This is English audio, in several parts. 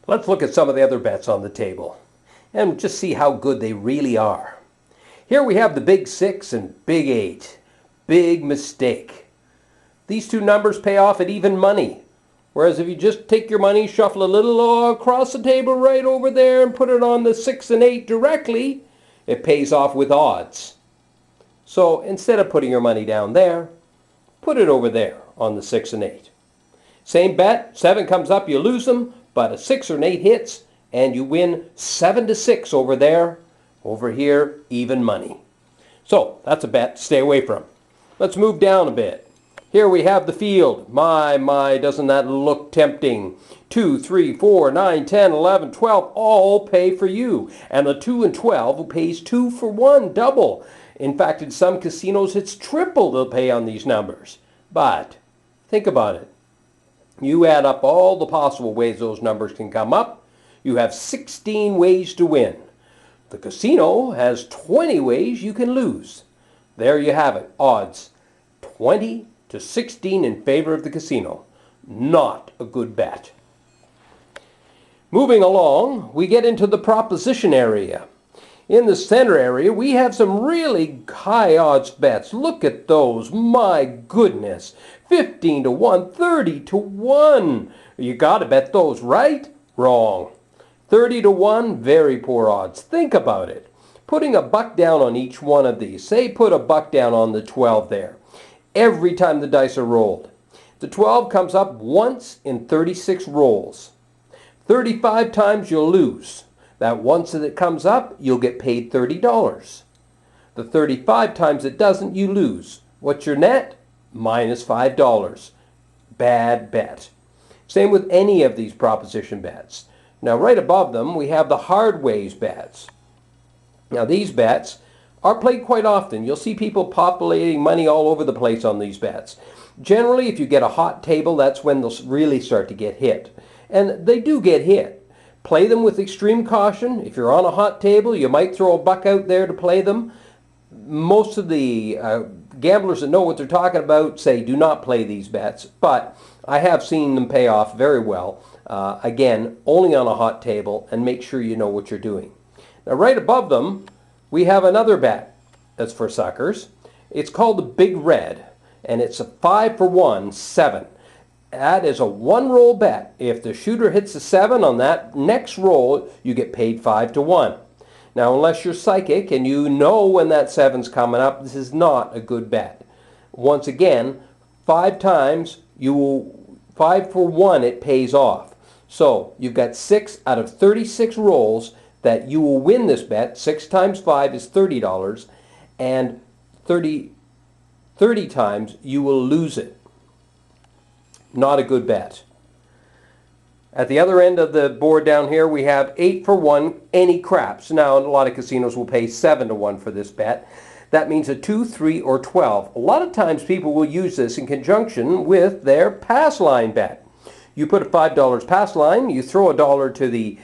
Let's look at some of the other bets on the table and just see how good they really are. Here we have the Big 6 and Big 8. Big mistake. These two numbers pay off at even money. Whereas if you just take your money, shuffle a little across the table right over there and put it on the 6 and 8 directly, it pays off with odds. So instead of putting your money down there, put it over there on the 6 and 8. Same bet, 7 comes up, you lose them, but a 6 or an 8 hits and you win 7-6 over there. Over here, even money. So that's a bet to stay away from. Let's move down a bit. Here we have the field. My, doesn't that look tempting? 2, 3, 4, 9, 10, 11, 12 all pay for you. And the 2 and 12 pays 2 for 1, double. In fact, in some casinos, it's triple they'll pay on these numbers. But think about it. You add up all the possible ways those numbers can come up. You have 16 ways to win. The casino has 20 ways you can lose. There you have it. Odds 20-16 in favor of the casino. Not a good bet. Moving along, we get into the proposition area. In the center area, we have some really high odds bets. Look at those. My goodness. 15-1, 30-1. You got to bet those, right? Wrong. 30-1, very poor odds. Think about it. Putting a buck down on each one of these. Say put a buck down on the 12 there. Every time the dice are rolled. The 12 comes up once in 36 rolls. 35 times you'll lose. That once that it comes up, you'll get paid $30. The 35 times it doesn't, you lose. What's your net? -$5. Bad bet. Same with any of these proposition bets. Now right above them we have the hard ways bets. Now these bets are played quite often. You'll see people populating money all over the place on these bets. Generally, if you get a hot table, that's when they'll really start to get hit. And they do get hit. Play them with extreme caution. If you're on a hot table, you might throw a buck out there to play them. Most of the gamblers that know what they're talking about say do not play these bets, but I have seen them pay off very well. Again, only on a hot table, and make sure you know what you're doing. Now right above them, we have another bet that's for suckers. It's called the Big Red, and it's a 5 for 1, 7. That is a one-roll bet. If the shooter hits a 7 on that next roll, you get paid 5-1. Now, unless you're psychic and you know when that 7's coming up, this is not a good bet. Once again, 5 times, 5 for 1, it pays off. So you've got 6 out of 36 rolls that you will win this bet. 6 times 5 is $30, and 30 times you will lose it. Not a good bet. At the other end of the board down here, we have 8 for 1, any craps. Now, a lot of casinos will pay 7-1 for this bet. That means a 2, 3, or 12. A lot of times people will use this in conjunction with their pass line bet. You put a $5 pass line, you throw a dollar to the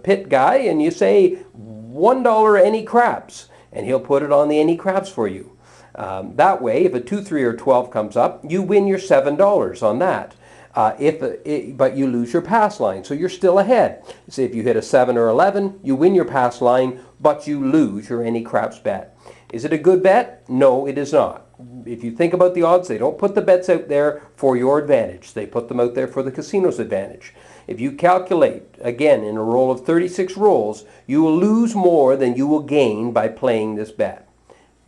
pit guy, and you say $1 any craps, and he'll put it on the any craps for you. That way, if a 2, 3, or 12 comes up, you win your $7 on that. But you lose your pass line, so you're still ahead. Say if you hit a 7 or 11, you win your pass line, but you lose your any craps bet. Is it a good bet? No, it is not. If you think about the odds, they don't put the bets out there for your advantage. They put them out there for the casino's advantage. If you calculate, again, in a roll of 36 rolls, you will lose more than you will gain by playing this bet.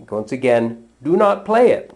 Once again, do not play it.